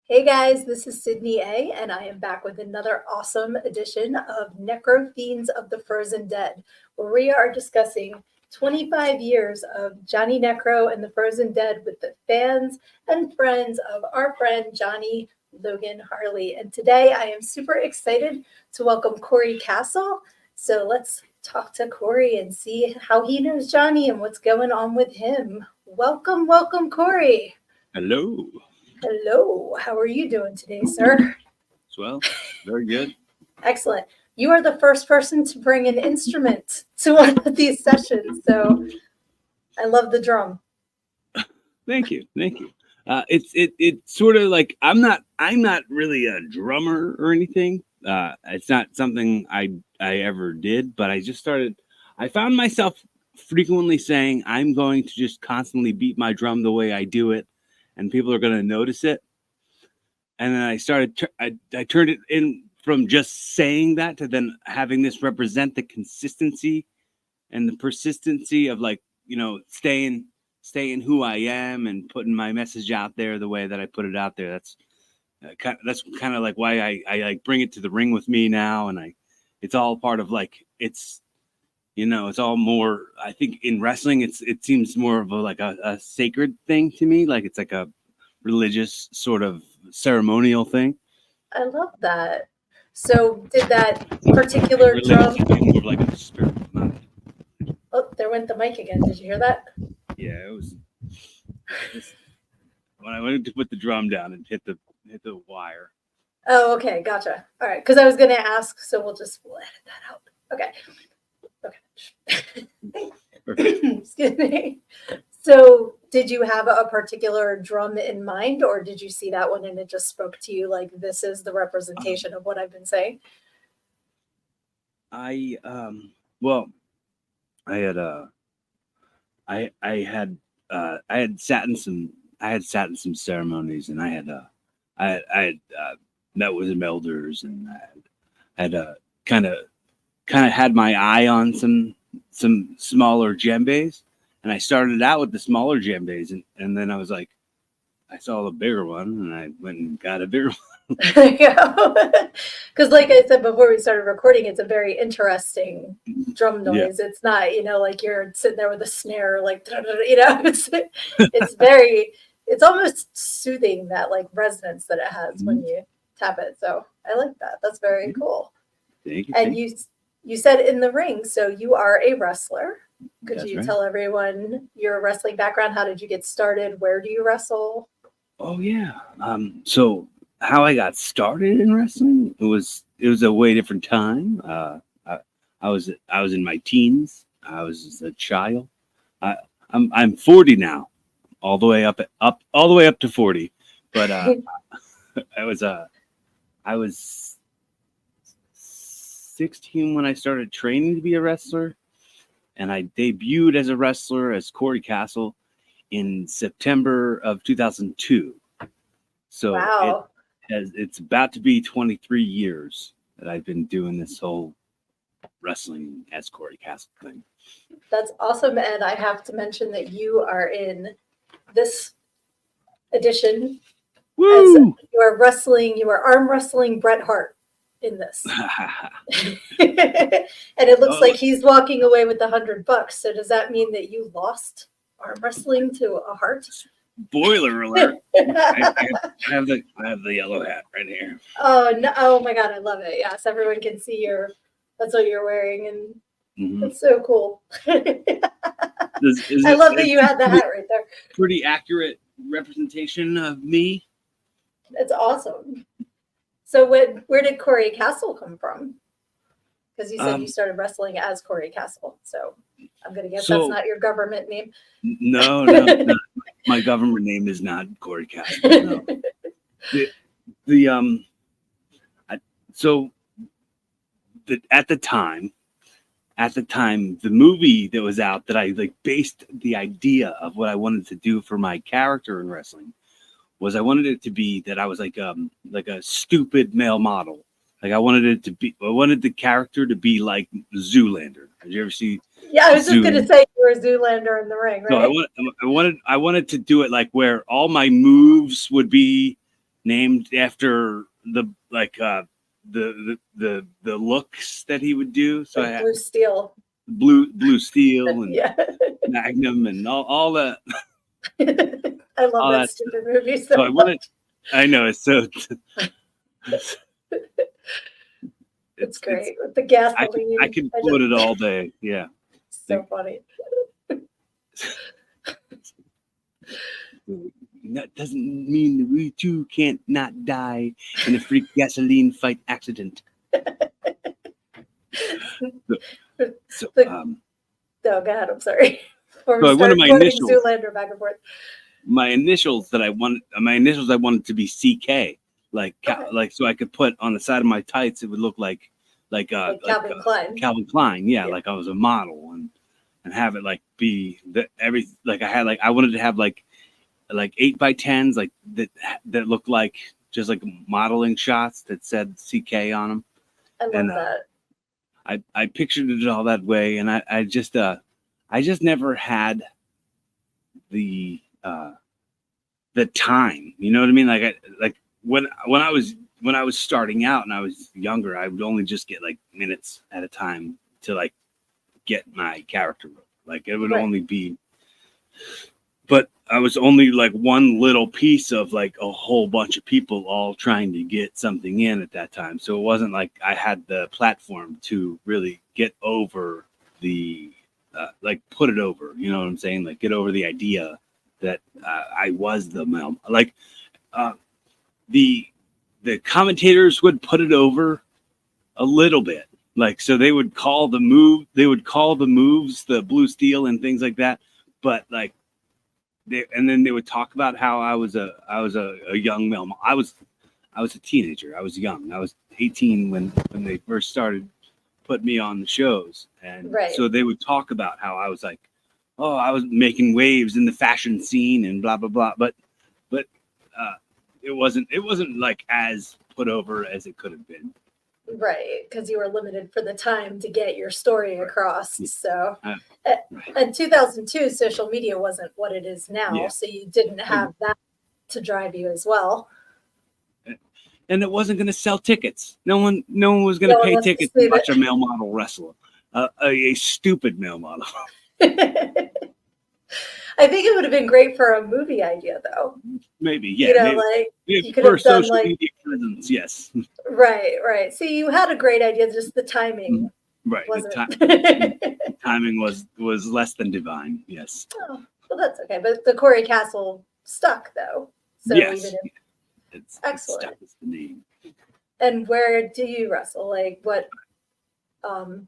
Hey guys, this is Sydney A, and I am back with another awesome edition of Necro-Fiends of the Frozen Dead, where we are discussing 25 years of Johnny Necro and the Frozen Dead with the fans and friends of our friend Johnny Logan Harley. And today I am super excited to welcome Cory Kastle. So let's talk to Cory and see how he knows Johnny and what's going on with him. Welcome, Cory. Hello. Hello, how are you doing today, sir? Well, very good. Excellent. You are the first person to bring an instrument to one of these sessions, so I love the drum. Thank you. It's sort of like I'm not really a drummer or anything. It's not something I ever did, but I found myself frequently saying I'm going to just constantly beat my drum the way I do it, and people are going to notice it. And then I turned it in from just saying that to then having this represent the consistency and the persistency of, like, staying who I am and putting my message out there the way that I put it out there. That's kind of like why I like bring it to the ring with me now. And it's all part of, like, it's all more, I think in wrestling, it seems more of a sacred thing to me. Like, it's like a religious sort of ceremonial thing. I love that. So did that particular drum... More like a spirit. Oh, there went the mic again. Did you hear that? Yeah, it was when I went to put the drum down and hit the wire. Oh, okay, gotcha. All right, because I was going to ask, so we'll edit that out. Okay. Excuse me. So did you have a particular drum in mind, or did you see that one and it just spoke to you like, this is the representation of what I've been saying? I had sat in some ceremonies, and I had met with some elders, and I had kind of had my eye on some smaller djembes, and I started out with the smaller djembes, and then I was like, I saw the bigger one, and I went and got a bigger one. There you go. Because like I said before we started recording, it's a very interesting drum noise. Yeah. It's not, like you're sitting there with a snare, like, it's almost soothing, that like resonance that it has when you tap it. So I like that. That's very cool. Thank you. And you said in the ring, so you are a wrestler. Could That's you right. tell everyone your wrestling background? How did you get started? Where do you wrestle? Oh yeah. So how I got started in wrestling, it was a way different time. I was in my teens. I was a child. I'm 40 now, all the way up to 40. But I was 16 when I started training to be a wrestler, and I debuted as a wrestler as Cory Kastle in September of 2002. So wow. It's about to be 23 years that I've been doing this whole wrestling as Cory Kastle thing. That's awesome. And I have to mention that you are in this edition. Woo! As you are arm wrestling Bret Hart in this. And it looks like he's walking away with $100. So does that mean that you lost arm wrestling to a Hart? Spoiler alert! I have the yellow hat right here. Oh no! Oh my god, I love it. Yes, everyone can see that's what you're wearing, and it's so cool. I love that you had the hat right there. Pretty accurate representation of me. That's awesome. So where did Cory Kastle come from? Because you said you started wrestling as Cory Kastle, so I'm going to guess that's not your government name. No. My government name is not Cory Kastle. No. At the time, the movie that was out that I based the idea of what I wanted to do for my character in wrestling was I wanted it to be that I was like a stupid male model. Like I wanted the character to be like Zoolander. Did you ever see Yeah, I was just Zoom. gonna say you were Zoolander in the ring, So right? I wanted to do it like where all my moves would be named after the the looks that he would do. So I Like had Blue Steel. blue steel and Yeah. Magnum and all that I love all that that stuff. stupid movie So so I wanted. much. I know it's so. It's It's great with the I gasoline. could I quote just it all day. Yeah. so funny. That doesn't mean that we too can't not die in a freak gasoline fight accident. So, Oh, go ahead. I'm sorry. Before we so one of start my quoting initials, Zoolander back and forth. my initials I wanted to be CK, Okay. so I could put on the side of my tights. It would look like Like Calvin Klein. Calvin Klein, yeah, Yeah. like I was a model and have it like be the every like I had like I wanted to have like 8x10s like that looked like just like modeling shots that said CK on them. I love And that. I pictured it all that way, and I just never had the time. You know what I mean? Like when I was starting out and I was younger, I would only just get like minutes at a time to like get my character. Like it would Right. only be, but I was only like one little piece of like a whole bunch of people all trying to get something in at that time. So it wasn't like I had the platform to really get over the like put it over. You know what I'm saying? Like get over the idea that I was the male. Like uh, the commentators would put it over a little bit. Like so they would call the moves the blue steel and things like that. But like and then they would talk about how I was a young male. I was a teenager. I was young. I was 18 when they first started putting me on the shows, and Right. so they would talk about how I was like, oh, I was making waves in the fashion scene and blah blah blah. But uh, it wasn't like as put over as it could have been. Right, because you were limited for the time to get your story across. So, Right. in 2002, social media wasn't what it is now. Yeah. So you didn't have that to drive you as well. And it wasn't going to sell tickets. No one was going to pay tickets to watch a male model wrestle. A stupid male model. I think it would have been great for a movie idea, though. Maybe, yeah. You know, maybe. like you could For have done social like media presence, yes. right. See, you had a great idea, just the timing Right. wasn't. The timing was less than divine. Yes. Oh, well, that's okay. But the Cory Kastle stuck, though. So yes. even if It's excellent. It's the name. And where do you wrestle? Like what?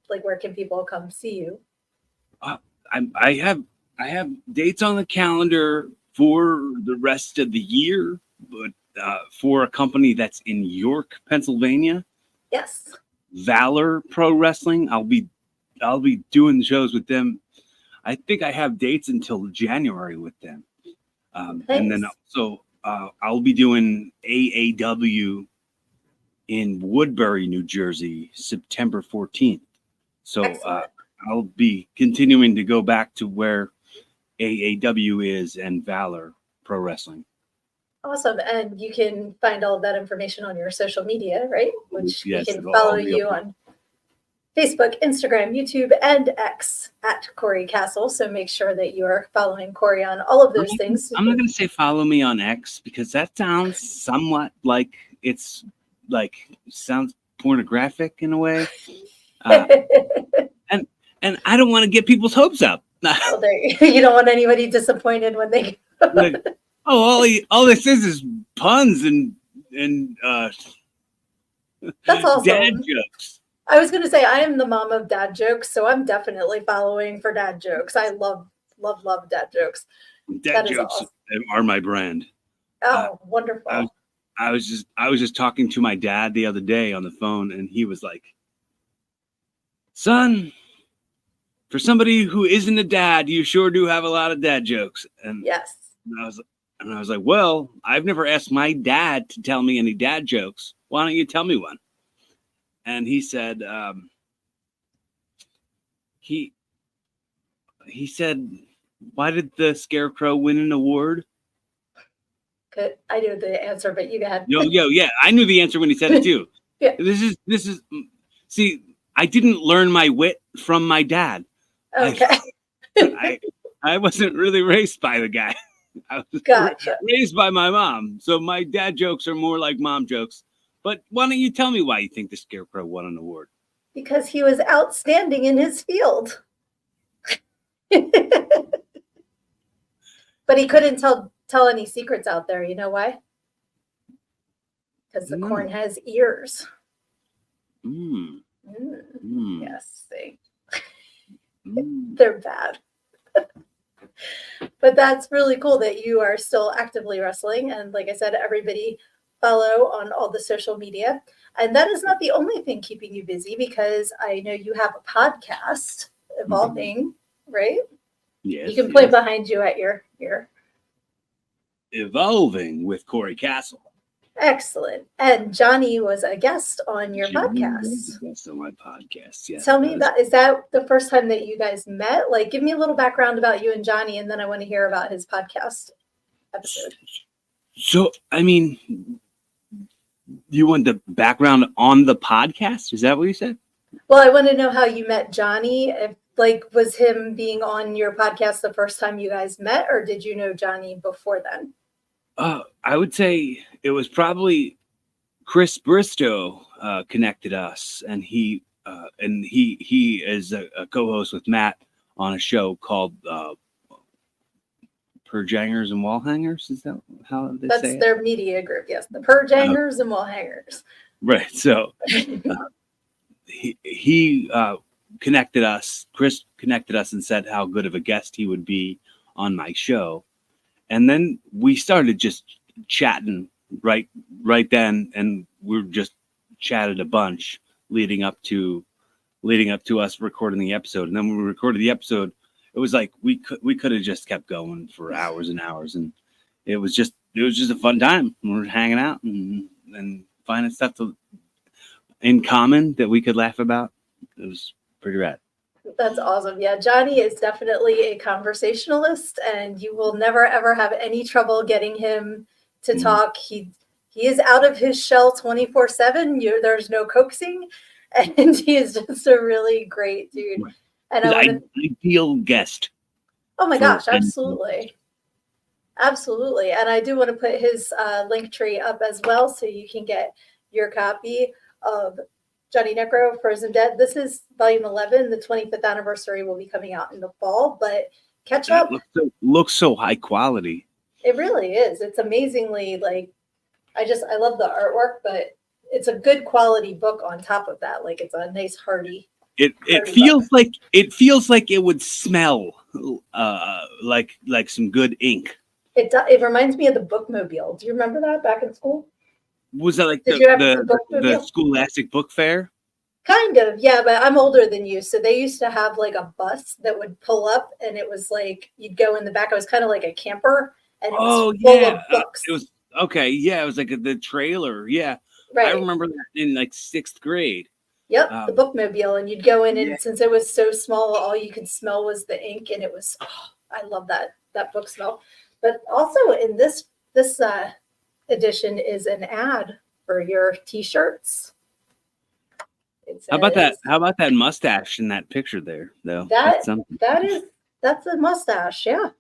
Like where can people come see you? I have dates on the calendar for the rest of the year, but for a company that's in York, Pennsylvania. Yes. Valor Pro Wrestling. I'll be doing shows with them. I think I have dates until January with them, and then also I'll be doing AAW in Woodbury, New Jersey, September 14th. So I'll be continuing to go back to where AAW is and Valor Pro Wrestling. Awesome. And you can find all of that information on your social media, right? Which yes, we can follow you on Facebook, Instagram, YouTube, and X at Cory Kastle. So make sure that you are following Cory on all of those things. I'm not going to say follow me on X because that sounds somewhat like it's like sounds pornographic in a way. And I don't want to get people's hopes up. Well, you don't want anybody disappointed when they like, all this is puns and that's awesome. Dad jokes. I was going to say I am the mom of dad jokes, so I'm definitely following for dad jokes. I love dad jokes. Dad jokes awesome. Are my brand. Oh, wonderful. I was just talking to my dad the other day on the phone, and he was like, "Son, for somebody who isn't a dad, you sure do have a lot of dad jokes." And yes. And I was like, "Well, I've never asked my dad to tell me any dad jokes. Why don't you tell me one?" And he said, he said, "Why did the Scarecrow win an award?" Good. I know the answer, but you go ahead. Yeah, I knew the answer when he said it too. Yeah. This is. See, I didn't learn my wit from my dad. Okay. I wasn't really raised by the guy. I was Gotcha. raised by my mom. So my dad jokes are more like mom jokes. But why don't you tell me why you think the Scarecrow won an award? Because he was outstanding in his field. But he couldn't tell any secrets out there. You know why? Because the corn has ears. Yes, they're bad. But that's really cool that you are still actively wrestling. And like I said, everybody follow on all the social media. And that is not the only thing keeping you busy, because I know you have a podcast, Evolving, right? Yes. You can play behind you at your Evolving with Cory Kastle. Excellent. And Johnny was a guest on your podcast. That's on my podcast. Yeah. Tell me about, is that the first time that you guys met? Like, give me a little background about you and Johnny, and then I want to hear about his podcast episode. So, I mean, you want the background on the podcast? Is that what you said? Well, I want to know how you met Johnny. If, like, was him being on your podcast the first time you guys met, or did you know Johnny before then? I would say it was probably Chris Bristow connected us, and he is a co-host with Matt on a show called Purge Hangers and Wall Hangers. Is that how they say it? That's their media group, yes. The Purge Hangers and Wall Hangers. Right. So he connected us. Chris connected us and said how good of a guest he would be on my show. And then we started just chatting right then, and we just chatted a bunch leading up to us recording the episode. And then when we recorded the episode, it was like we could have just kept going for hours and hours, and it was just a fun time. We were hanging out and finding stuff in common that we could laugh about. It was pretty rad. That's awesome. Yeah, Johnny is definitely a conversationalist, and you will never ever have any trouble getting him to talk. He is out of his shell 24/7. There's no coaxing, and he is just a really great dude. And ideal guest. Oh my gosh, absolutely. Absolutely. And I do want to put his link tree up as well, so you can get your copy of Johnny Necro, Frozen Dead. This is volume 11. The 25th anniversary will be coming out in the fall, but catch up. Looks so high quality. It really is. It's amazingly, like, I love the artwork, but it's a good quality book on top of that. Like, it's a nice hearty. It feels like it would smell like some good ink. It reminds me of the Bookmobile. Do you remember that back in school? Was that like the Scholastic Book Fair? Kind of, yeah, but I'm older than you. So they used to have like a bus that would pull up, and it was like you'd go in the back. It was kind of like a camper, and it was full of books. It was okay. Yeah, it was like the trailer. Yeah, right. I remember that in like 6th grade. Yep, the Bookmobile, and you'd go in, and since it was so small, all you could smell was the ink, and it was. Oh, I love that book smell. But also in this edition is an ad for your T-shirts. How about that mustache in that picture there, though? That's a mustache, yeah.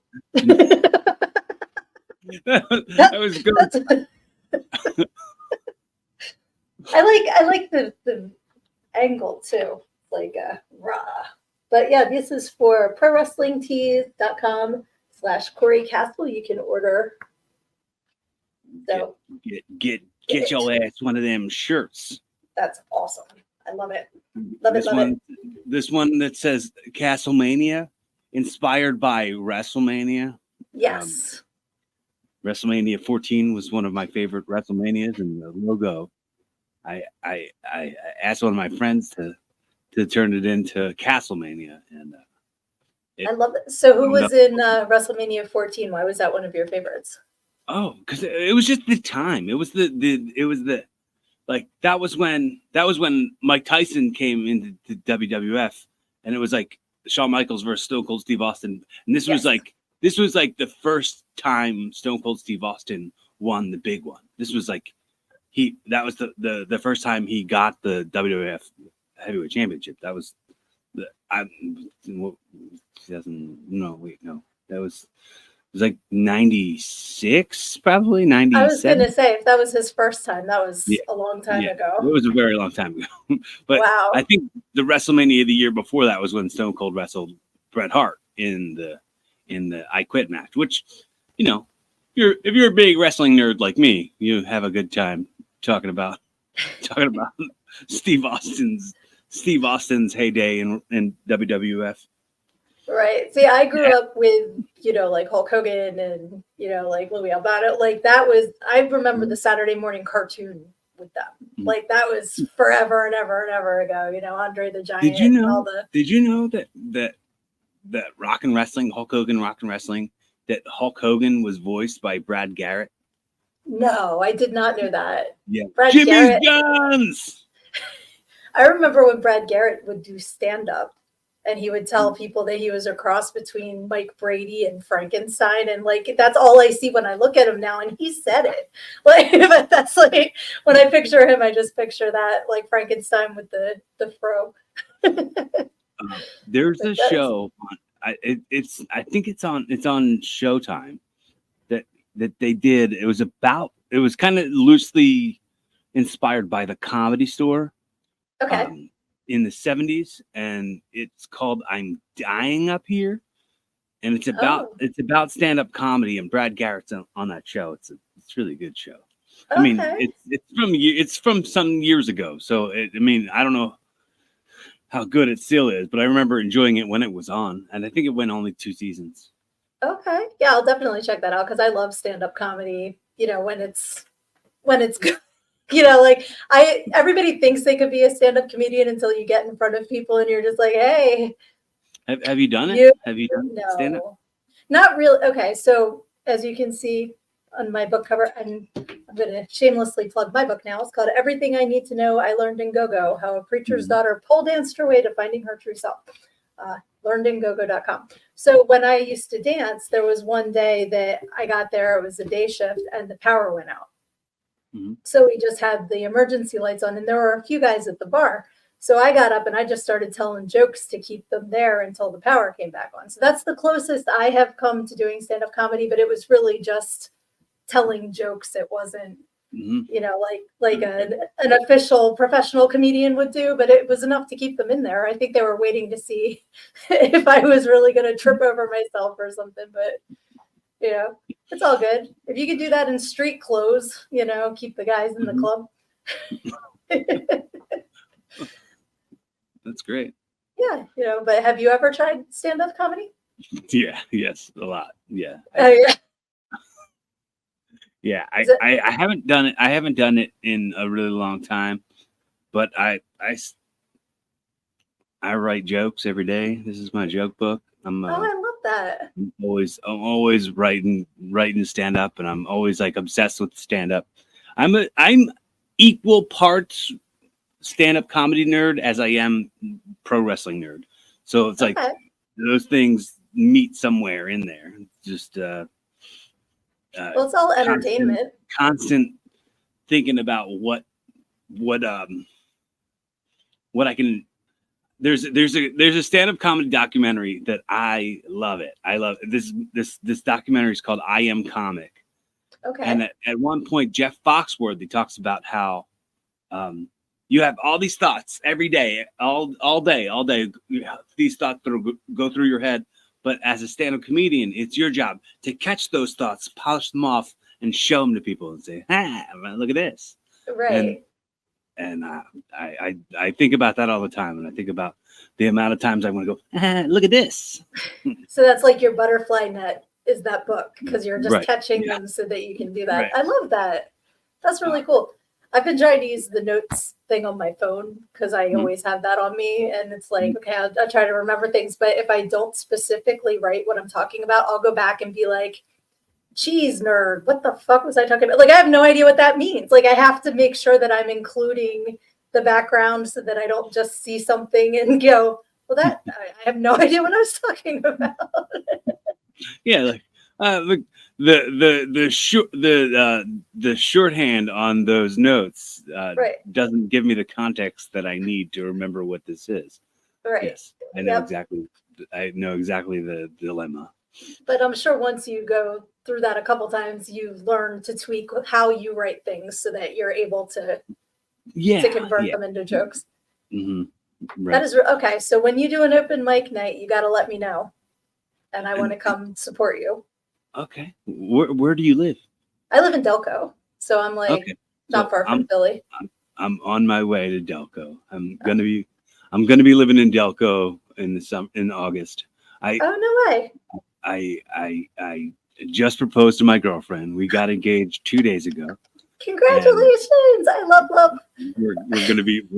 That was good. I like the angle too, like raw. But yeah, this is for prowrestlingtees.com/Cory Kastle. You can order. So get your ass one of them shirts. That's awesome. I love it. This one that says Castlemania, inspired by WrestleMania. Yes. WrestleMania 14 was one of my favorite WrestleManias, and the logo, I asked one of my friends to turn it into Castlemania, and I love it. So who was in WrestleMania 14? Why was that one of your favorites? Oh, because it was just the time. It was the like that was when Mike Tyson came into the WWF, and it was like Shawn Michaels versus Stone Cold Steve Austin, and this Yes. was like the first time Stone Cold Steve Austin won the big one. This was like that was the first time he got the WWF Heavyweight Championship. That was the 2000. No, wait, no, that was. It was like 96, probably 97. I was going to say, if that was his first time, that was Yeah. a long time ago. It was a very long time ago. But Wow. I think the WrestleMania the year before that was when Stone Cold wrestled Bret Hart in the I Quit match, which, you know, if you're a big wrestling nerd like me, you have a good time talking about Steve Austin's heyday in WWF. Right. See, I grew up with, like Hulk Hogan and, like Louis Albano. Like that was, I remember the Saturday morning cartoon with them. Mhm. Like that was forever and ever and ever ago, Andre the Giant. Did you know, and all the... Did you know that Rock and Wrestling, Hulk Hogan Rock and Wrestling, that Hulk Hogan was voiced by Brad Garrett? No, I did not know that. Yeah. Brad Jimmy's Garrett, Guns! I remember when Brad Garrett would do stand-up. And he would tell people that he was a cross between Mike Brady and Frankenstein. And like, that's all I see when I look at him now. And he said it. Like, but that's like, when I picture him, I just picture that, like Frankenstein with the fro. There's a show, I think it's on Showtime that they did. It was kind of loosely inspired by the Comedy Store. Okay. In the 70s, and it's called I'm Dying Up Here, and it's about stand-up comedy, and Brad Garrett's on that show. It's really a good show. I mean, it's from some years ago, so I don't know how good it still is, but I remember enjoying it when it was on, and I think it went only 2 seasons. Okay, yeah, I'll definitely check that out because I love stand-up comedy. When it's good. Like everybody thinks they could be a stand-up comedian until you get in front of people and you're just like, hey. Have you done it? Have you done stand-up? Not really. Okay, so as you can see on my book cover, I'm going to shamelessly plug my book now. It's called Everything I Need to Know I Learned in Go-Go, How a Preacher's Daughter Pole Danced Her Way to Finding Her True Self. Learnedingogo.com. So when I used to dance, there was one day that I got there, it was a day shift, and the power went out. So we just had the emergency lights on, and there were a few guys at the bar. So I got up and I just started telling jokes to keep them there until the power came back on. So that's the closest I have come to doing stand-up comedy, but it was really just telling jokes. It wasn't, like an official professional comedian would do, but it was enough to keep them in there. I think they were waiting to see if I was really going to trip over myself or something, but it's all good. If you could do that in street clothes, keep the guys in the club. That's great. Yeah, but have you ever tried stand-up comedy? Yeah, yes, a lot. Yeah. Yeah, I haven't done it. I haven't done it in a really long time, but I write jokes every day. This is my joke book. I love that. I'm always writing stand up, and I'm always like obsessed with stand up. I'm equal parts stand up comedy nerd as I am pro wrestling nerd. So it's like those things meet somewhere in there. Just well, it's all entertainment. Constant thinking about what I can. There's a stand-up comedy documentary that I love it. I love this documentary is called I Am Comic. Okay. And at one point, Jeff Foxworthy talks about how you have all these thoughts every day, all day. These thoughts go through your head. But as a stand-up comedian, it's your job to catch those thoughts, polish them off, and show them to people and say, look at this. Right. And I think about that all the time. And I think about the amount of times I want to go, look at this. So that's like your butterfly net is that book because you're just catching them so that you can do that. Right. I love that. That's really cool. I've been trying to use the notes thing on my phone because I always have that on me. And it's like, okay, I'll try to remember things. But if I don't specifically write what I'm talking about, I'll go back and be like, cheese nerd, what the fuck was I talking about? Like, I have no idea what that means. Like, I have to make sure that I'm including the background so that I don't just see something and go, Well, I have no idea what I was talking about. Yeah, like the shorthand on those notes Right, doesn't give me the context that I need to remember what this is. right. Yes, I know Yep. exactly. I know exactly the dilemma. But I'm sure once you go through that a couple times, you've learned to tweak how you write things so that you're able to Yeah, convert yeah. them into jokes. Hmm. That Right. is okay. So when you do an open mic night, you got to let me know, and I want to And come support you. okay, where do you live? I live in Delco, so I'm like Okay, not so far from Philly. I'm on my way to Delco. I'm gonna be living in Delco in August. I Oh, no way. I just proposed to my girlfriend. We got engaged 2 days ago, and Congratulations. I love love. we're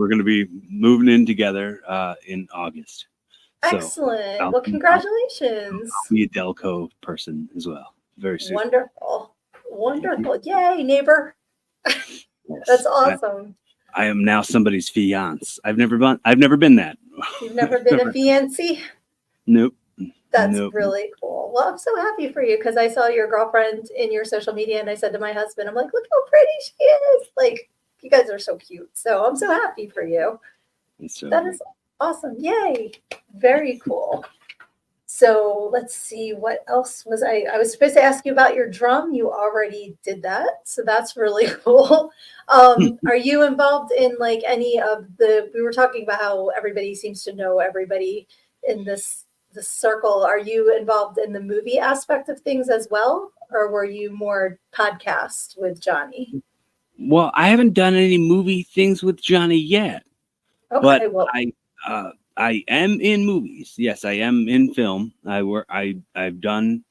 gonna be moving in together in August. So Excellent. I'll Well, I'll congratulations. be a Delco person as well very soon. Wonderful. Thank you. Wonderful. Yay, neighbor. That's Yes, awesome. I am now somebody's fiance. I've never been that. You've never been a fiancé? Nope. That's Nope. really cool. Well, I'm so happy for you because I saw your girlfriend in your social media and I said to my husband, I'm like, look how pretty she is. Like, you guys are so cute. So I'm so happy for you. It's so That great. is awesome. Yay. Very cool. So let's see what else was I was supposed to ask you about your drum. You already did that. So that's really cool. Are you involved in like any of we were talking about how everybody seems to know everybody in this circle. Are you involved in the movie aspect of things as well? Or were you more podcast with Johnny? Well, I haven't done any movie things with Johnny yet, but Okay, well, I am in movies. Yes, I am in film. I've done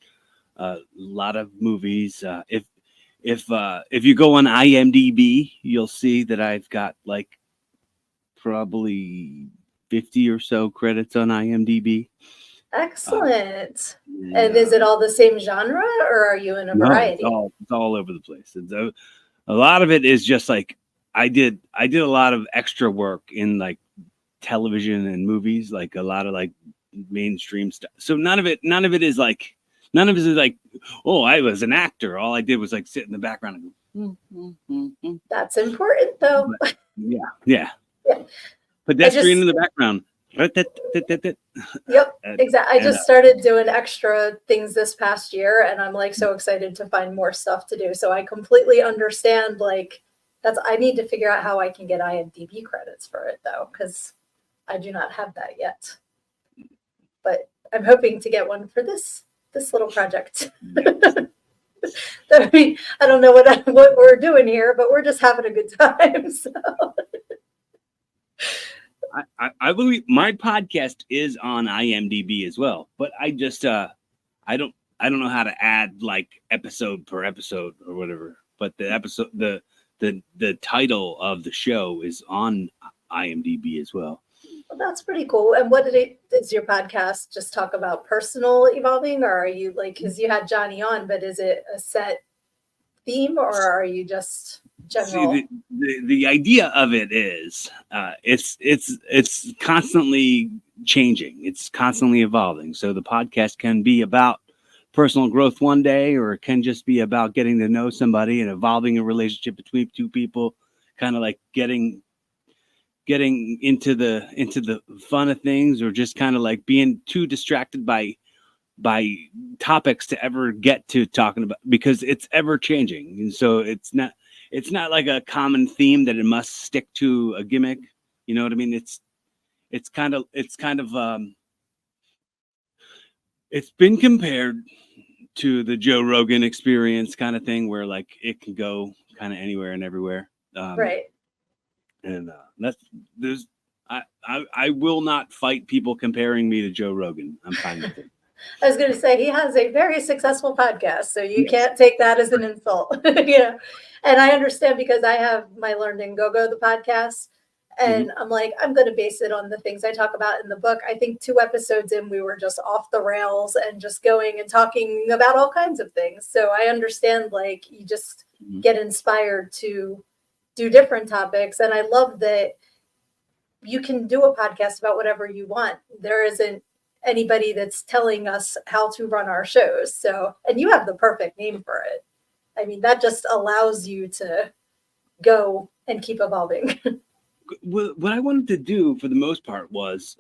a lot of movies. If you go on IMDb, you'll see that I've got like probably 50 or so credits on IMDb. excellent. And And is it all the same genre or are you in a no, variety? it's all over the place. A lot of it is just like I did a lot of extra work in like television and movies, like a lot of like mainstream stuff. So none of it is like, oh, I was an actor. All I did was like sit in the background and go, That's important though. But yeah, yeah. Yeah. I Pedestrian in just the background. Yep, And, exactly. I and just started doing extra things this past year and I'm like so excited to find more stuff to do. So I completely understand like I need to figure out how I can get IMDb credits for it though, because I do not have that yet. But I'm hoping to get one for this little project. I don't know what we're doing here, but we're just having a good time. So. I believe my podcast is on IMDb as well, but I don't know how to add like episode per episode or whatever. But the title of the show is on IMDb as well. Well, that's pretty cool. And what does your podcast just talk about personal evolving, or are you like, because you had Johnny on, but is it a set theme or are you just See, general? the idea of it is it's constantly changing. It's constantly evolving. So the podcast can be about personal growth one day, or it can just be about getting to know somebody and evolving a relationship between two people, kind of like getting into the fun of things, or just kind of like being too distracted by topics to ever get to talking about, because it's ever changing. And so it's not like a common theme that it must stick to a gimmick. You know what I mean? It's kind of it's been compared to the Joe Rogan experience kind of thing, where like it can go kind of anywhere and everywhere. Right. And that's there's I will not fight people comparing me to Joe Rogan. I'm fine with it. I was going to say he has a very successful podcast, so you Yes. can't take that as an insult, you know. And I understand because I have my Learned and Go the podcast, and I'm like, I'm going to base it on the things I talk about in the book. I think 2 episodes in, we were just off the rails and just going and talking about all kinds of things. So I understand, like, you just get inspired to do different topics, and I love that you can do a podcast about whatever you want. There isn't anybody that's telling us how to run our shows. So, and you have the perfect name for it. I mean, that just allows you to go and keep evolving. What I wanted to do for the most part was,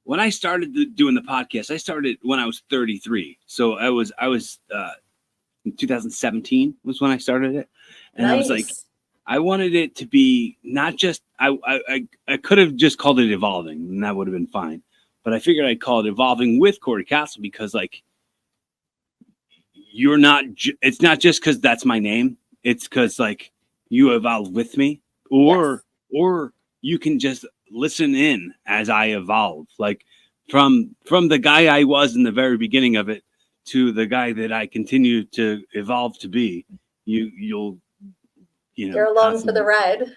when I started doing the podcast, I started when I was 33. So I was in 2017 was when I started it, and I was like, Nice. I wanted it to be not just I could have just called it Evolving, and that would have been fine. But I figured I'd call it Evolving with Cory Kastle because like you're not. It's not just because that's my name. It's because like you evolve with me, Yes. or you can just listen in as I evolve, like from the guy I was in the very beginning of it to the guy that I continue to evolve to be. You'll You're along for the constantly.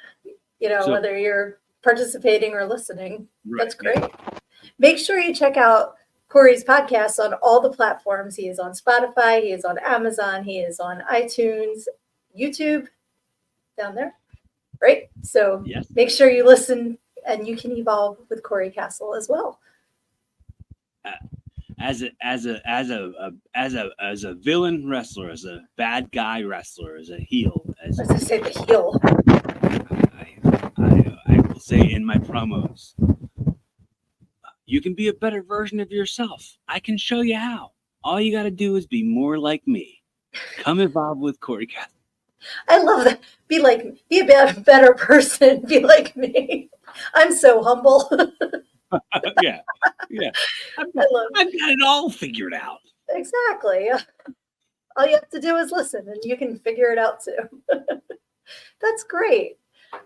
ride, So whether you're participating or listening. right, That's yeah. great. Make sure you check out Cory's podcast on all the platforms. He is on Spotify, he is on Amazon, he is on iTunes, YouTube, down there, right? So Yes. make sure you listen and you can evolve with Cory Kastle as well. As a villain wrestler, as a bad guy wrestler, as a heel, as As I say, the heel. I will say in my promos, you can be a better version of yourself. I can show you how. All you got to do is be more like me. Come evolve with Cory Kastle. I love that. Be a better person. Be like me. I'm so humble. Yeah. I've got it all figured out. Exactly. All you have to do is listen and you can figure it out too. That's great.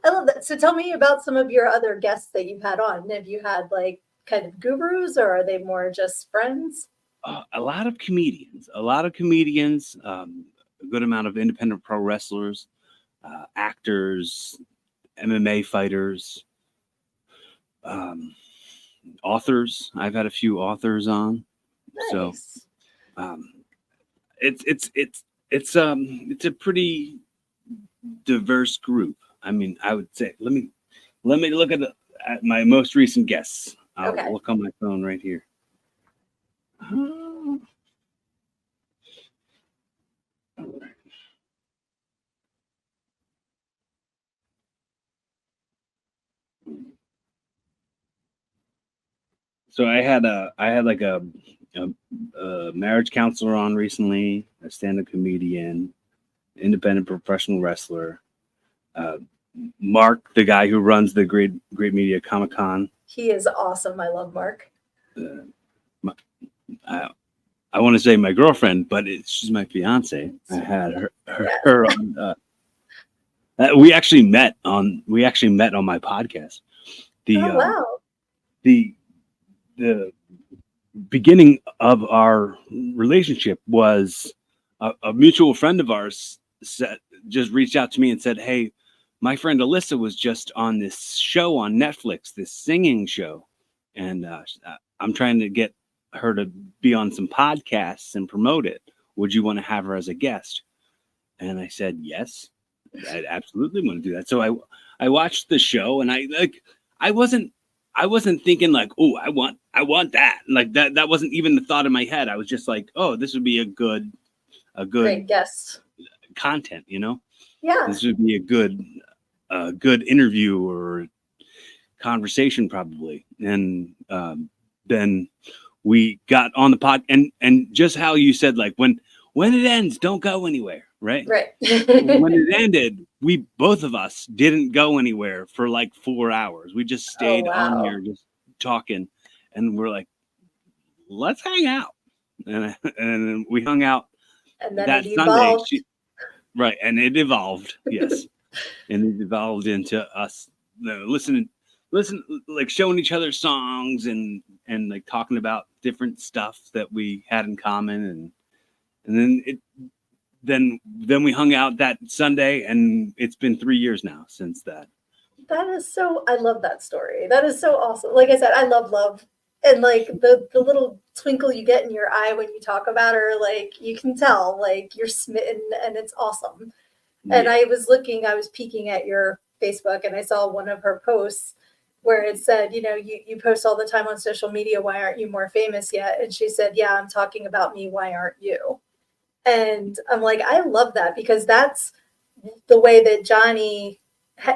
I love that. So tell me about some of your other guests that you've had on. Have you had like kind of gurus or are they more just friends? A lot of comedians, a good amount of independent pro wrestlers, actors, MMA fighters, authors. I've had a few authors on. So Nice. it's a pretty diverse group. I mean, I would say let me look at my most recent guests. I'll Okay. look on my phone right here. So I had like a marriage counselor on recently, a stand-up comedian, independent professional wrestler, Mark, the guy who runs the Great Media Comic Con. He is awesome. I love Mark. I want to say my girlfriend, but she's my fiance. I had her on. We actually met on my podcast. Wow. The beginning of our relationship was a mutual friend of ours just reached out to me and said, "Hey, my friend Alyssa was just on this show on Netflix, this singing show, and I'm trying to get her to be on some podcasts and promote it. Would you want to have her as a guest?" And I said, "Yes, I absolutely want to do that." So I watched the show, and I wasn't thinking like, "Oh, I want that." Like that wasn't even the thought in my head. I was just like, "Oh, this would be a good Great guest. content, Yeah. This would be a good interview or conversation probably." And then we got on the pod, and just how you said, like, when it ends, don't go anywhere, right? Right. When it ended, we both of us didn't go anywhere for like 4 hours. We just stayed on wow. here just talking, and we're like, let's hang out. And we hung out And then that it Sunday. evolved. Right, and it evolved, yes. And it evolved into us listening, like showing each other songs and like talking about different stuff that we had in common, and then we hung out that Sunday, and it's been 3 years now since that. I love that story. That is so awesome. Like I said, I love. And like the little twinkle you get in your eye when you talk about her, like you can tell, like you're smitten and it's awesome. And Yeah. I was peeking at your Facebook and I saw one of her posts where it said, you post all the time on social media. Why aren't you more famous yet? And she said, yeah, I'm talking about me. Why aren't you? And I'm like, I love that, because that's the way that Johnny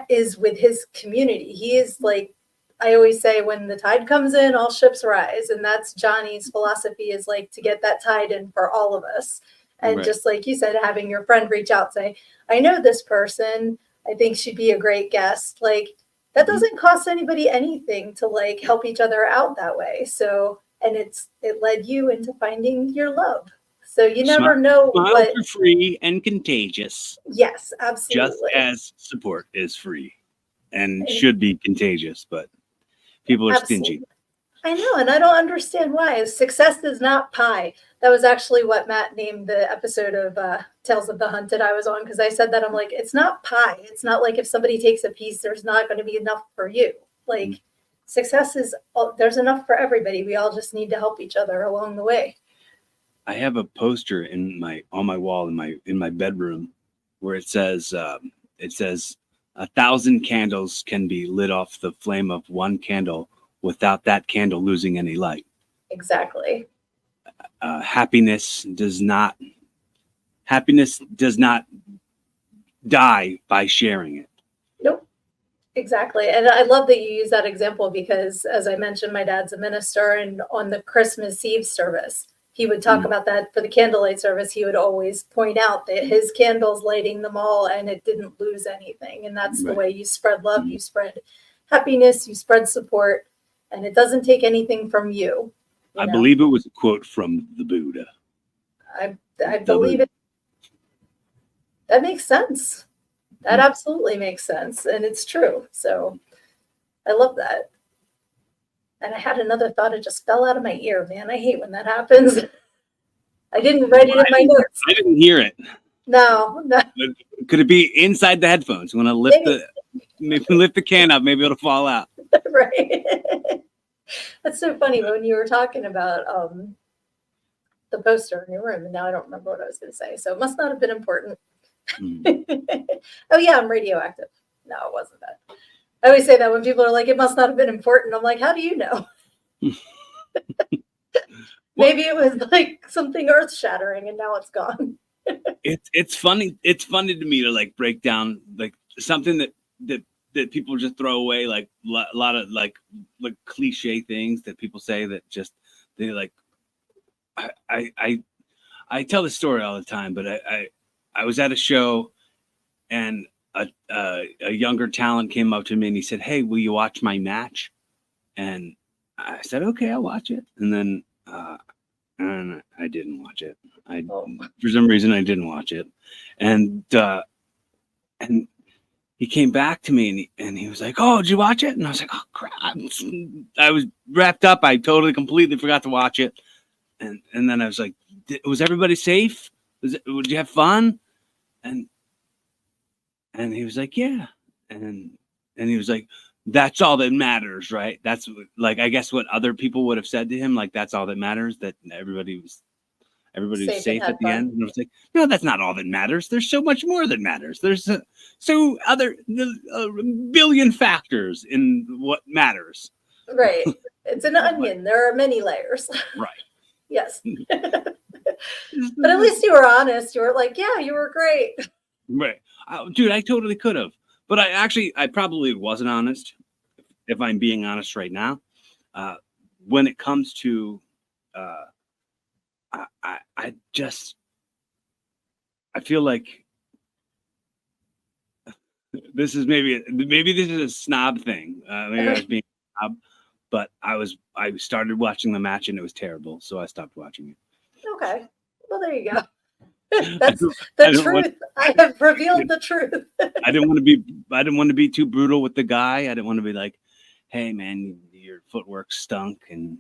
is with his community. He is like, I always say, when the tide comes in, all ships rise. And that's Johnny's philosophy, is like to get that tide in for all of us. And Right. just like you said, having your friend reach out, say, I know this person, I think she'd be a great guest. Like, that doesn't cost anybody anything to like help each other out that way. So, and it led you into finding your love. So you never know Smiles what. are free and contagious, Yes, just absolutely. as support is free and should be contagious, but people are stingy. I know, and I don't understand why. Success is not pie. That was actually what Matt named the episode of Tales of the Hunt that I was on, because I said that. I'm like, it's not pie. It's not like if somebody takes a piece, there's not going to be enough for you. Like, success is, there's enough for everybody. We all just need to help each other along the way. I have a poster on my wall in my bedroom where it says 1,000 candles can be lit off the flame of one candle without that candle losing any light. Exactly. Happiness does not die by sharing it. Nope. Exactly. And I love that you use that example, because as I mentioned, my dad's a minister, and on the Christmas Eve service, he would talk about that. For the candlelight service, he would always point out that his candles lighting them all, and it didn't lose anything. And that's the way you spread love, you spread happiness, you spread support, and it doesn't take anything from you. I believe it was a quote from the Buddha. I believe it. That makes sense. That absolutely makes sense. And it's true. So I love that. And I had another thought. It just fell out of my ear, man. I hate when that happens. I didn't write it in my notes. I didn't hear it. No. Could it be inside the headphones? When I lift the can up, maybe it'll fall out. Right. That's so funny when you were talking about the poster in your room, and now I don't remember what I was going to say. So it must not have been important. Oh yeah, I'm radioactive. No, it wasn't that. I always say that when people are like, it must not have been important. I'm like, how do you know? Maybe it was like something earth shattering and now it's gone. It's funny. It's funny to me to like break down like something that people just throw away, like a lot of like cliche things that people say that just they like. I tell this story all the time, but I was at a show and a younger talent came up to me and he said, "Hey, will you watch my match?" And I said, "Okay, I'll watch it." And then and I didn't watch it. For some reason I didn't watch it. And he came back to me and he was like, "Oh, did you watch it?" And I was like, "Oh crap." I was wrapped up. I completely forgot to watch it. And then I was like, "Was everybody safe? Did you have fun?" And he was like, "Yeah." And he was like, "That's all that matters, right?" That's like, I guess what other people would have said to him, like, that's all that matters, that everybody was safe at the end. And I was like, no, that's not all that matters. There's so much more that matters. There's a billion factors in what matters. Right. It's an onion. There are many layers. Right. Yes. But at least you were honest. You were like, yeah, you were great. Right. Dude, I totally could have. But I probably wasn't honest, if I'm being honest right now. When it comes to, I feel like this is maybe this is a snob thing. Maybe I was being a snob, but I started watching the match and it was terrible, so I stopped watching it. Okay. Well, there you go. That's the truth. I have revealed the truth. I didn't want to be too brutal with the guy. I didn't want to be like, "Hey man, your footwork stunk," and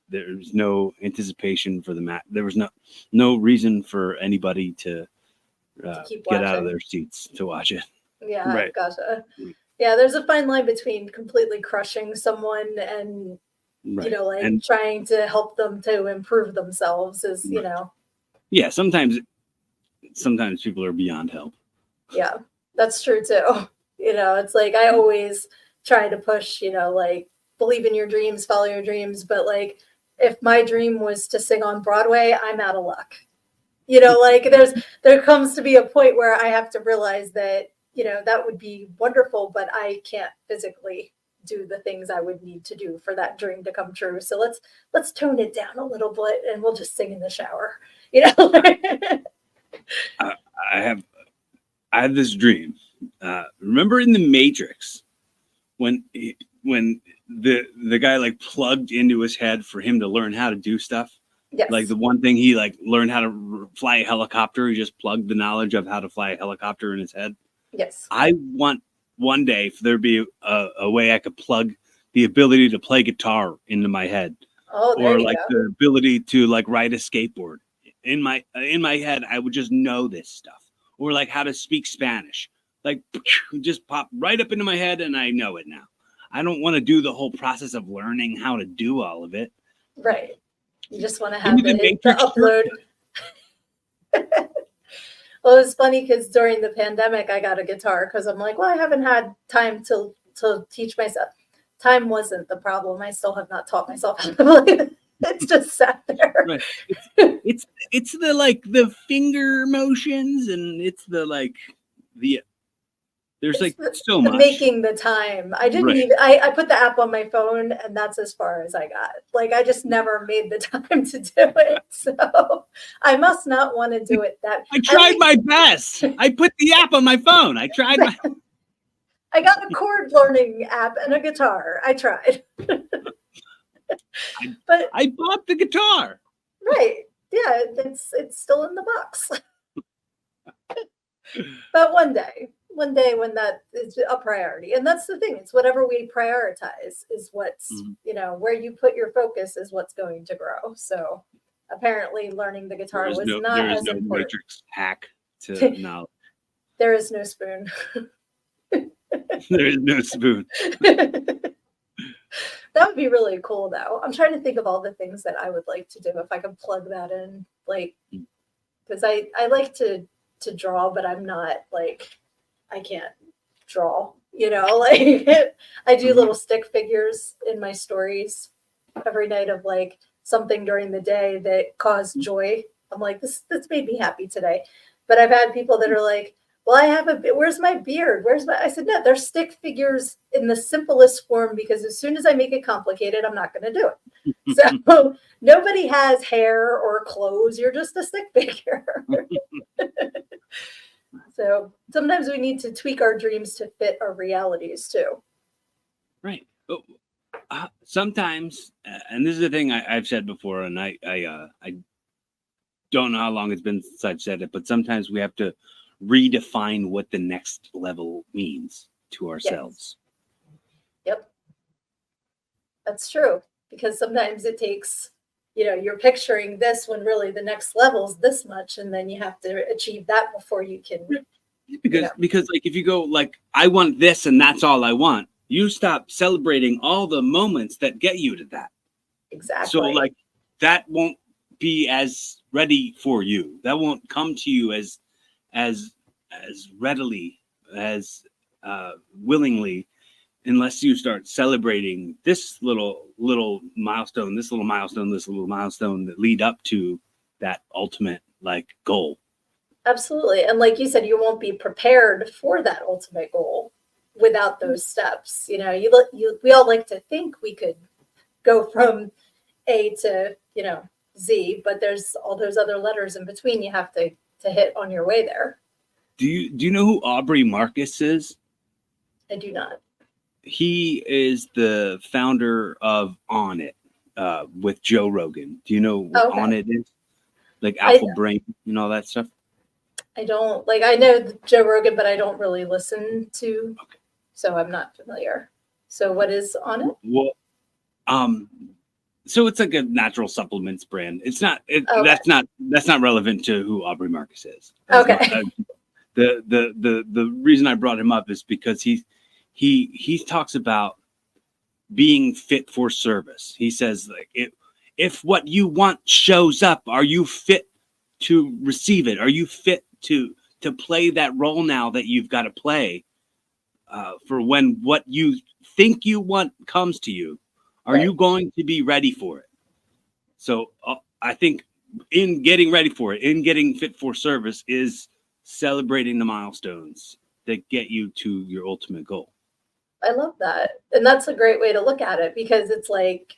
there's no anticipation for the match. There was no reason for anybody to get out of their seats to watch it. Yeah, right. Gotcha. Yeah, there's a fine line between completely crushing someone and and trying to help them to improve themselves. Yeah, sometimes people are beyond help. Yeah, that's true too. It's like I always try to push, like believe in your dreams, follow your dreams. But like, if my dream was to sing on Broadway, I'm out of luck. Like there comes to be a point where I have to realize that, that would be wonderful, but I can't physically do the things I would need to do for that dream to come true. So let's tone it down a little bit and we'll just sing in the shower. I have this dream. Remember in the Matrix when the guy like plugged into his head for him to learn how to do stuff? Yes. Like the one thing he like learned how to fly a helicopter, he just plugged the knowledge of how to fly a helicopter in his head. Yes. I want one day for there to be a way I could plug the ability to play guitar into my head. Oh, there or you like go. the ability to like ride a skateboard. In my head, I would just know this stuff. Or like how to speak Spanish. Like just pop right up into my head and I know it now. I don't want to do the whole process of learning how to do all of it. Right. You just want to have the upload. Well, it was funny because during the pandemic, I got a guitar because I'm like, well, I haven't had time to teach myself. Time wasn't the problem. I still have not taught myself how to play it. It's just sat there. Right. It's the like the finger motions and it's the like the there's It's like so much. Making the time. I didn't even I put the app on my phone and that's as far as I got. Like I just never made the time to do it. So I must not want to do it that. I tried my best. I put the app on my phone. I tried my I got a chord learning app and a guitar. I tried. But I bought the guitar. Right. Yeah, it's still in the box. But one day when that is a priority. And that's the thing. It's whatever we prioritize is what's, where you put your focus is what's going to grow. So apparently learning the guitar was not as important. Matrix hack to knowledge. There is no spoon. There is no spoon. That would be really cool though. I'm trying to think of all the things that I would like to do if I could plug that in. Like, because I like to draw, but I'm not like, I can't draw, like I do little stick figures in my stories every night of like something during the day that caused joy. I'm like, this made me happy today. But I've had people that are like, well, I have where's my beard? I said, no, they're stick figures in the simplest form because as soon as I make it complicated, I'm not going to do it. So nobody has hair or clothes. You're just a stick figure. So sometimes we need to tweak our dreams to fit our realities too. Right. Sometimes, and this is the thing I've said before, and I don't know how long it's been since I've said it, but sometimes we have to redefine what the next level means to ourselves. Yep. That's true. Because sometimes it takes, you're picturing this when really the next level is this much, and then you have to achieve that before you can. Because like if you go like, I want this and that's all I want, you stop celebrating all the moments that get you to that. Exactly. So like that won't be as ready for you. That won't come to you as readily, as willingly, unless you start celebrating this little milestone, this little milestone, this little milestone that lead up to that ultimate like goal. Absolutely. And like you said, you won't be prepared for that ultimate goal without those steps. We all like to think we could go from A to, Z, but there's all those other letters in between you have to hit on your way there. Do you know who Aubrey Marcus is? I do not. He is the founder of On It with Joe Rogan. Do you know what On It is? Like Alpha Brain and all that stuff? I don't I know Joe Rogan, but I don't really listen to, so I'm not familiar. So what is On It? Well, so it's like a natural supplements brand. It's not. That's not relevant to who Aubrey Marcus is. The reason I brought him up is because he talks about being fit for service. He says like if what you want shows up, are you fit to receive it? Are you fit to play that role now that you've got to play? for when what you think you want comes to you. Are Right. you going to be ready for it? So I think in getting ready for it, in getting fit for service, is celebrating the milestones that get you to your ultimate goal. I love that. And that's a great way to look at it because it's like,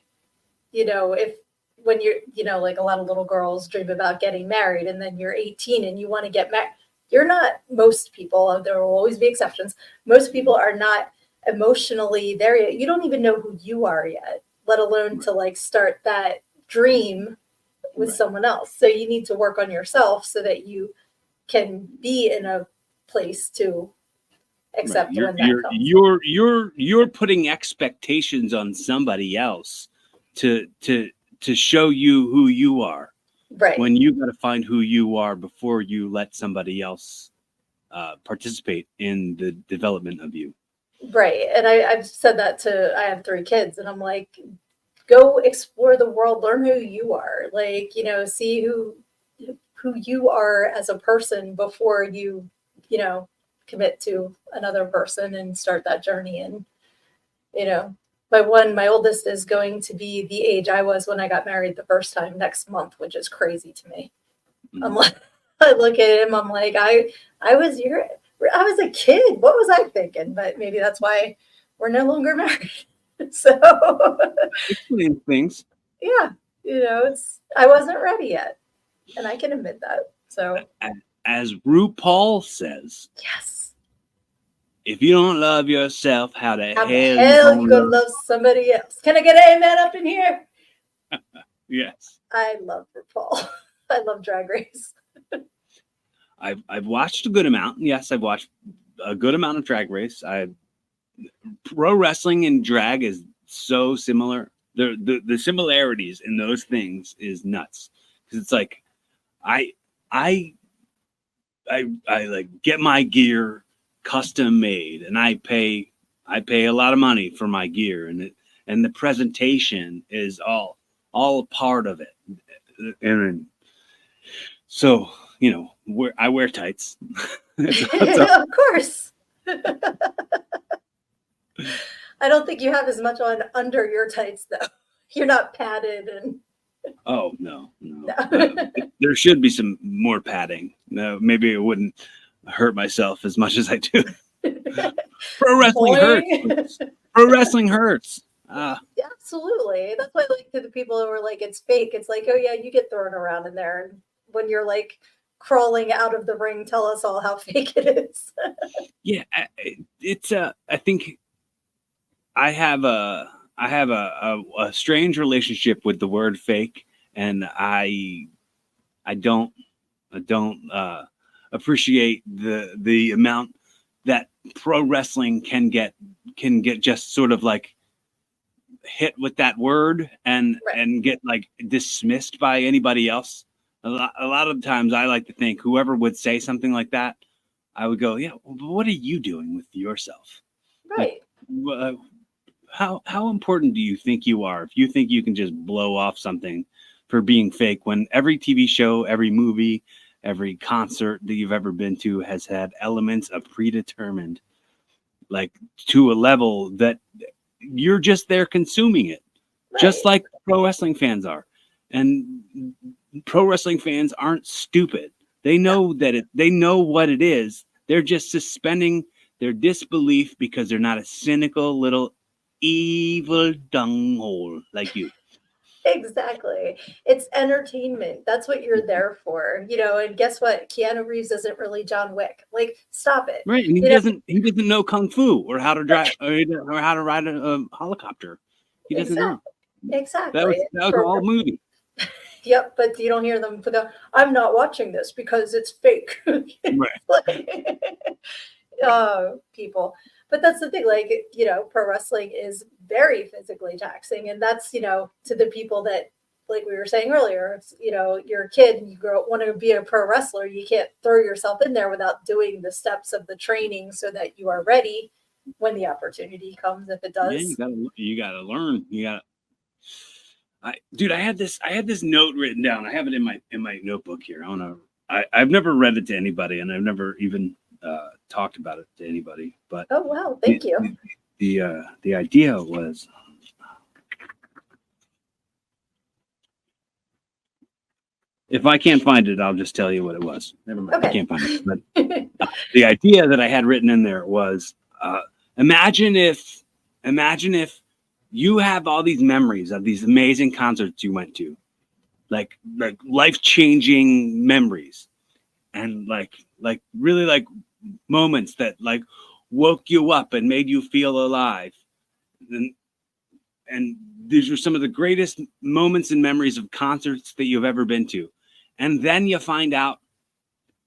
if when you're, like a lot of little girls dream about getting married and then you're 18 and you want to get married, you're not, most people, there will always be exceptions. Most people are not emotionally there yet. You don't even know who you are yet, let alone to like start that dream with Right. someone else. So you need to work on yourself so that you can be in a place to accept Right. when that comes. You're putting expectations on somebody else to show you who you are, Right. when you got to find who you are before you let somebody else participate in the development of you. Right. And I've said that I have 3 kids, and I'm like, go explore the world, learn who you are, like, see who you are as a person before you know, commit to another person and start that journey. And, you know, my oldest is going to be the age I was when I got married the first time next month, which is crazy to me. I'm like, I look at him, I'm like, I was I was a kid. What was I thinking? But maybe that's why we're no longer married. So Explain things. yeah, I wasn't ready yet, and I can admit that. So As RuPaul says, yes, if you don't love yourself, how the how the hell you hell you gonna gonna love? love somebody else? Can I get an amen up in here? Yes, I love RuPaul. I love Drag Race. I've watched a good amount. Yes, I've watched a good amount of Drag Race. Pro wrestling and drag is so similar. The similarities in those things is nuts, because it's like I I I like get my gear custom made, and I pay a lot of money for my gear, and the presentation is all a part of it. And so, I wear tights. Of course. I don't think you have as much on under your tights though. You're not padded and Oh no. no. There should be some more padding. No, maybe it wouldn't hurt myself as much as I do. Pro wrestling hurts. Boing. Pro wrestling hurts. Absolutely. That's why, like, to the people who are like, it's fake. It's like, oh yeah, you get thrown around in there, and when you're like crawling out of the ring, tell us all how fake it is. Yeah, it's I think I have a strange relationship with the word fake, and I don't appreciate the amount that pro wrestling can get just sort of like hit with that word and Right. get like dismissed by anybody else. A lot of times I like to think whoever would say something like that, I would go, yeah, well, what are you doing with yourself? Like, Right. uh, how important do you think you are if you think you can just blow off something for being fake, when every TV show, every movie, every concert that you've ever been to has had elements of predetermined, like, to a level that you're just there consuming it, just Right. like pro wrestling fans are. And pro wrestling fans aren't stupid. They No. know they know what it is. They're just suspending their disbelief because they're not a cynical little evil dunghole like you. Exactly. It's entertainment. That's what you're there for, and guess what? Keanu Reeves isn't really John Wick. Like, stop it. Right. And You know, he doesn't know kung fu or how to drive or how to ride a helicopter. He doesn't know. exactly. Exactly. That was all movie. Yep, but you don't hear them put the, I'm not watching this because it's fake. Right. Like, oh, people. But that's the thing, like, pro wrestling is very physically taxing. And that's, to the people that, like we were saying earlier, it's, you're a kid and you want to be a pro wrestler, you can't throw yourself in there without doing the steps of the training so that you are ready when the opportunity comes, if it Yeah, does. you gotta learn. Dude, I had this note written down. I have it in my notebook here. I've never read it to anybody, and I've never even talked about it to anybody, but Oh, wow. Thank you. the idea was, if I can't find it, I'll just tell you what it was. Never mind. I Okay. can't find it. But the idea that I had written in there was, imagine if you have all these memories of these amazing concerts you went to, like life-changing memories, and like really like moments that like woke you up and made you feel alive. And these are some of the greatest moments and memories of concerts that you've ever been to. And then you find out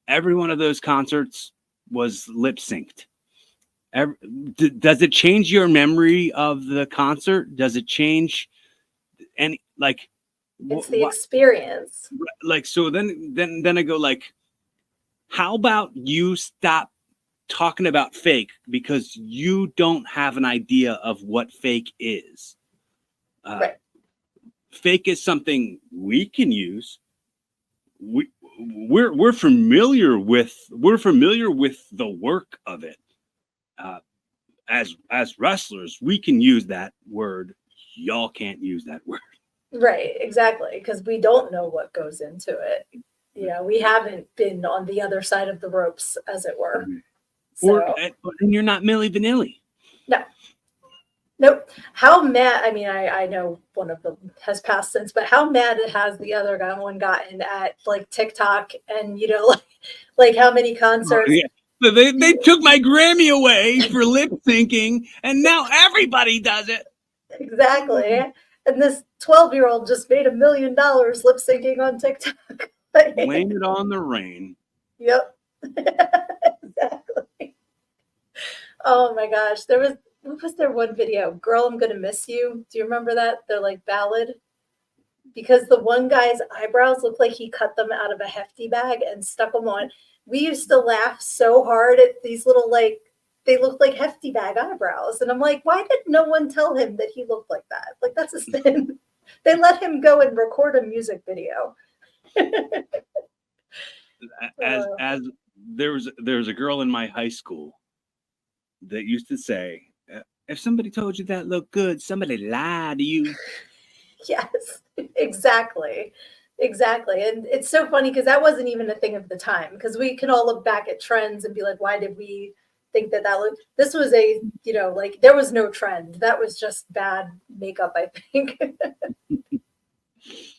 every one of those concerts was lip synced. Does it change your memory of the concert? Does it change any, like, It's the experience. like, so then I go like, how about you stop talking about fake, because you don't have an idea of what fake is. Right. Fake is something we can use. We're familiar with the work of it. As wrestlers, we can use that word. Y'all can't use that word. Right, exactly, because we don't know what goes into it. You know, we haven't been on the other side of the ropes, as it were. So, And you're not Milli Vanilli. no. Nope. How mad, I mean, I know one of them has passed since, but how mad has the other guy one gotten at like TikTok and, you know, like how many concerts? Oh, yeah. So they took my Grammy away for lip syncing, and now everybody does it. Exactly. And this 12-year-old just made $1 million lip syncing on TikTok. Blame it on the rain. Yep. Exactly. Oh my gosh. What was their one video? Girl, I'm Gonna Miss You. Do you remember that? They're like ballad. Because the one guy's eyebrows looked like he cut them out of a hefty bag and stuck them on. We used to laugh so hard at these little, like, they look like hefty bag eyebrows. And I'm like, why did no one tell him that he looked like that? Like, that's a sin. They let him go and record a music video. As there was a girl in my high school that used to say, if somebody told you that looked good, somebody lied to you. Yes, exactly. Exactly. And it's so funny because that wasn't even a thing of the time, because we can all look back at trends and be like, why did we think that looked, this was a, you know, like there was no trend. That was just bad makeup, I think.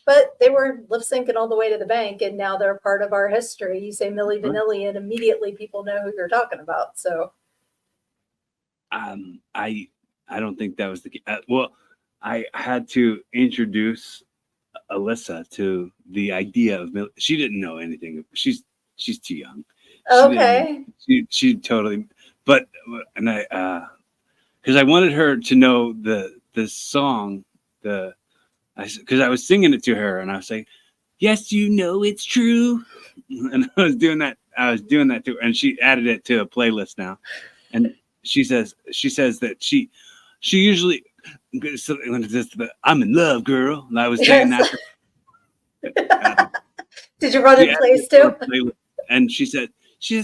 But they were lip syncing all the way to the bank, and now they're part of our history. You say Milli Vanilli, and immediately people know who you're talking about. So, I don't think that was the case. Well, I had to introduce Alyssa to the idea of she didn't know anything. She's too young. okay. She totally, but and I because I wanted her to know the song, because I was singing it to her and I was like, yes, you know it's true, and I was doing that to her, and she added it to a playlist now, and she says that she usually, I'm in love, girl, and I was saying Yes. that. Did you run in place too? And she said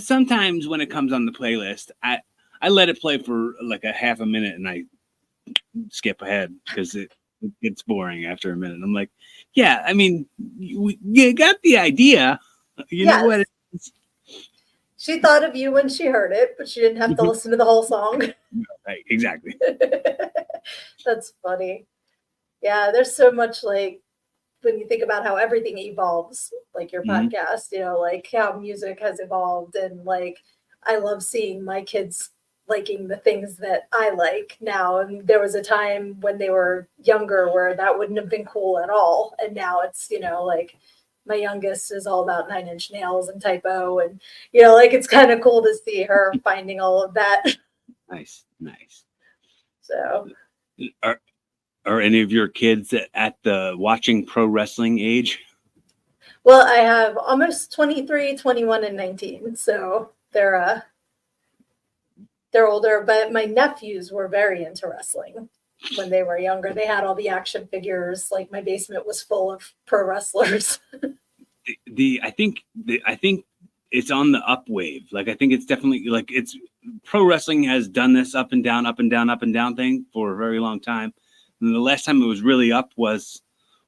sometimes when it comes on the playlist, I let it play for like a half a minute and I skip ahead because it gets boring after a minute. I'm like, yeah, I mean, you got the idea. You know what it is. She thought of you when she heard it, but she didn't have to listen to the whole song. Right, exactly. That's funny. Yeah, there's so much, like, when you think about how everything evolves, like your podcast, you know, like how music has evolved. And like, I love seeing my kids liking the things that I like now. And there was a time when they were younger where that wouldn't have been cool at all. And now it's, you know, like my youngest is all about Nine Inch Nails and Typo. And, you know, like it's kind of cool to see her finding all of that. Nice. So, are any of your kids at the watching pro wrestling age? well, I have almost 23, 21, and 19. So they're older, but my nephews were very into wrestling when they were younger. They had all the action figures. Like my basement was full of pro wrestlers. I think it's on the up wave. Like, I think it's definitely like pro wrestling has done this up and down, up and down, up and down thing for a very long time. And the last time it was really up was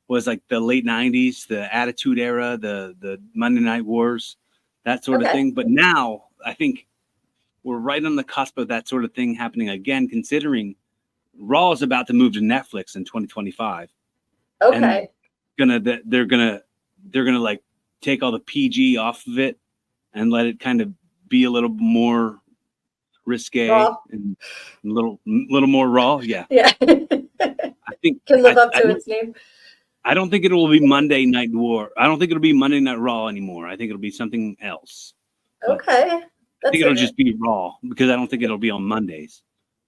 like the late 90s, the Attitude Era, the Monday Night Wars, that sort of thing. But now I think we're right on the cusp of that sort of thing happening again, considering Raw is about to move to Netflix in 2025. Okay. And they're gonna like take all the PG off of it and let it kind of be a little more risque and a little more raw. Yeah. Yeah. I think can live up to its name. I don't think it will be Monday Night War. I don't think it'll be Monday Night Raw anymore. I think it'll be something else. Okay. I think it'll just be Raw because I don't think it'll be on Mondays.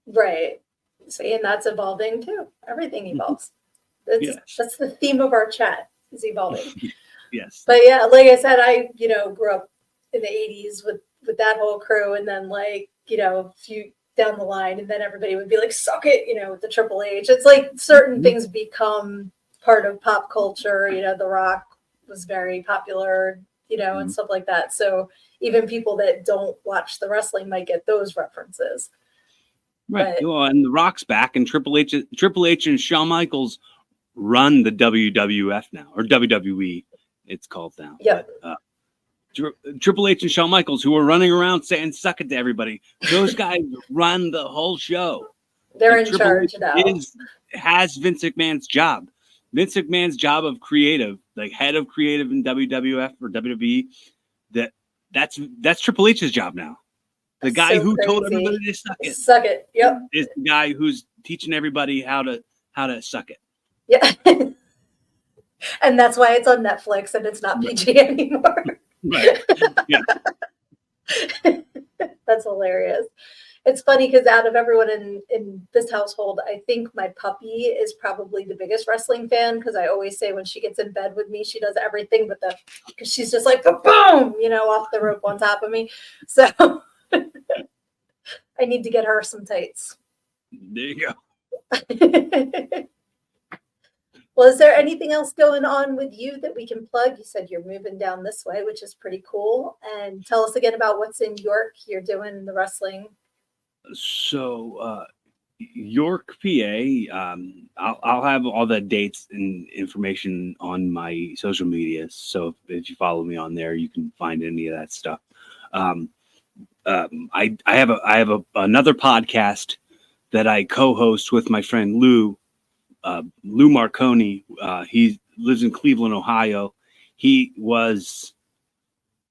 Right. See, and that's evolving too. Everything evolves. That's the theme of our chat, is evolving. Yes. But yeah, like I said, I, grew up in the 80s with that whole crew, and then like, a few down the line, and then everybody would be like, suck it, with the Triple H. It's like certain things become part of pop culture. The Rock was very popular, and stuff like that. So even people that don't watch the wrestling might get those references. Right. Well, and The Rock's back, and Triple H and Shawn Michaels run the WWF now, or WWE, it's called now. Yeah. Triple H and Shawn Michaels, who are running around saying "suck it" to everybody, those guys run the whole show. They're in charge now. Has Vince McMahon's job. Vince McMahon's job of creative, like head of creative in WWF or WWE, that's Triple H's job now. The guy who told everybody to suck it. Suck it. Yep. Is the guy who's teaching everybody how to suck it. Yeah. And that's why it's on Netflix and it's not PG anymore. Right. Yeah. That's hilarious. It's funny because out of everyone in this household, I think my puppy is probably the biggest wrestling fan, because I always say when she gets in bed with me, she does everything but because she's just like, boom, off the rope on top of me. So I need to get her some tights. There you go. Well, is there anything else going on with you that we can plug? You said you're moving down this way, which is pretty cool. And tell us again about what's in York. You're doing the wrestling. So York, PA. I'll have all the dates and information on my social media. So if you follow me on there, you can find any of that stuff. I have another podcast that I co-host with my friend Lou Marconi. He lives in Cleveland, Ohio. He was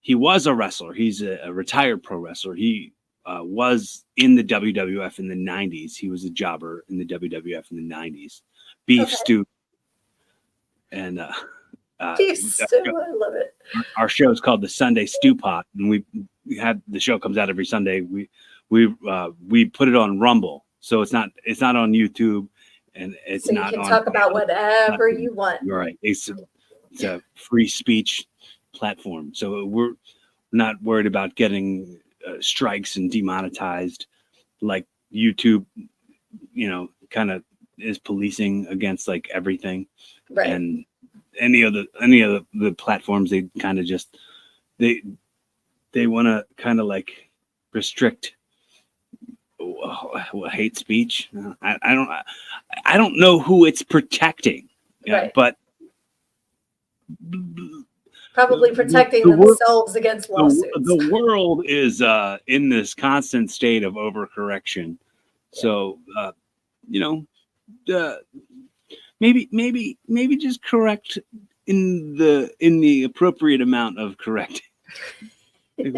a wrestler. He's a retired pro wrestler. He was in the WWF in the 90s. He was a jobber in the WWF in the 90s. Beef stew. And Beef stew, I love it. Our show is called the Sunday Stew Pot, and we have the show comes out every Sunday. We put it on Rumble, so it's not on YouTube, and it's so not. You can on talk about whatever you want. Right, it's a free speech platform, so we're not worried about getting strikes and demonetized like YouTube, kind of is policing against like everything. Right. And any of the platforms, they kind of just they want to kind of like restrict hate speech. I don't know who it's protecting, right. But probably protecting themselves against lawsuits. The world is in this constant state of overcorrection. Yeah. So maybe just correct in the appropriate amount of correcting. If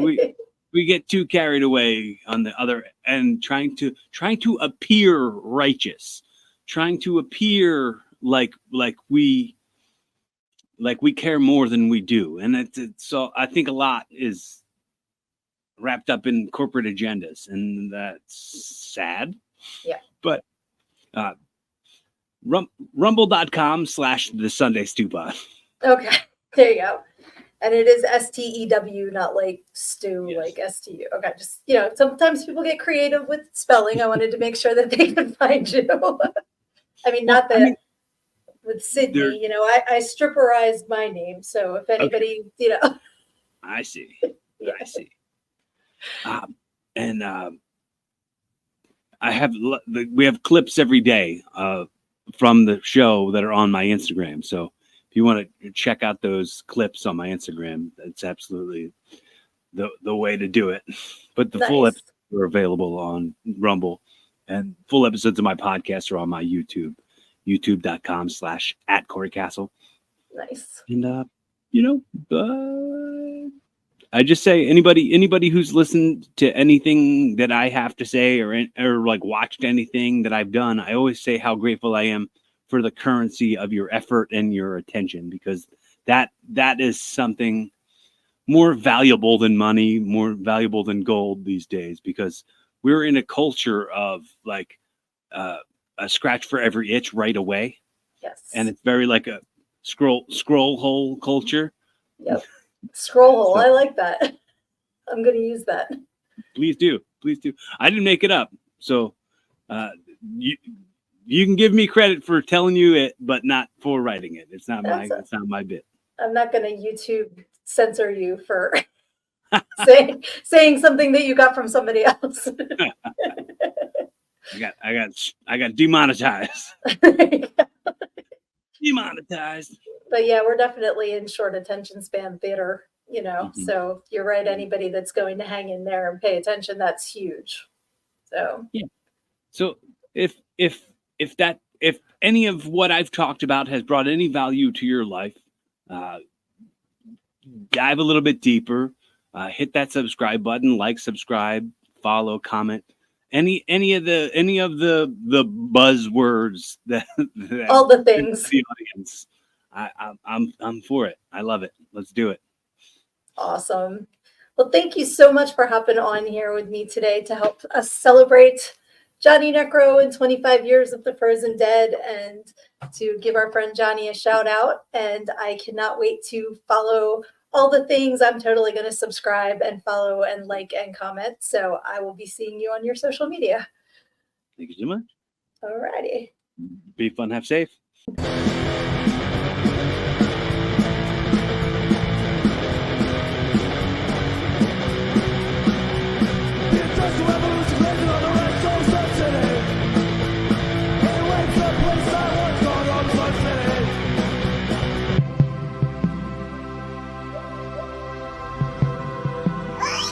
we get too carried away on the other end, trying to appear righteous, trying to appear like we care more than we do, and so I think a lot is wrapped up in corporate agendas, and that's sad. Yeah. But rumble.com/the Sunday Stew Pot. Okay, there you go. And it is STEW, not like stew, yes. Like STU. Okay, just, sometimes people get creative with spelling. I wanted to make sure that they could find you. I mean, with Sydney, I stripperized my name. So if anybody, I see. Yeah. I see. And we have clips every day from the show that are on my Instagram. So if you want to check out those clips on my Instagram, that's absolutely the way to do it. But the full episodes are available on Rumble, and full episodes of my podcast are on my YouTube, youtube.com/@Cory Kastle. Nice. And I just say anybody who's listened to anything that I have to say or like watched anything that I've done, I always say how grateful I am for the currency of your effort and your attention, because that is something more valuable than money, more valuable than gold these days, because we're in a culture of like a scratch for every itch right away. Yes. And it's very like a scroll hole culture. Yep. Scroll hole. I like that. I'm going to use that. Please do. I didn't make it up. So you can give me credit for telling you it, but not for writing it. It's not my bit. I'm not going to YouTube censor you for saying something that you got from somebody else. I got demonetized. Demonetized. But yeah, we're definitely in short attention span theater, So you're right. Anybody that's going to hang in there and pay attention, that's huge. So yeah. So if any of what I've talked about has brought any value to your life, dive a little bit deeper, hit that subscribe button, subscribe, follow, comment. Any of the buzzwords that all the things. The audience, I'm for it. I love it. Let's do it. Awesome. Well, thank you so much for hopping on here with me today to help us celebrate Johnny Necro and 25 years of the Frozen Dead, and to give our friend Johnny a shout out. And I cannot wait to follow all the things. I'm totally going to subscribe and follow and like and comment. So I will be seeing you on your social media. Thank you so much. All righty. Be fun. Have safe.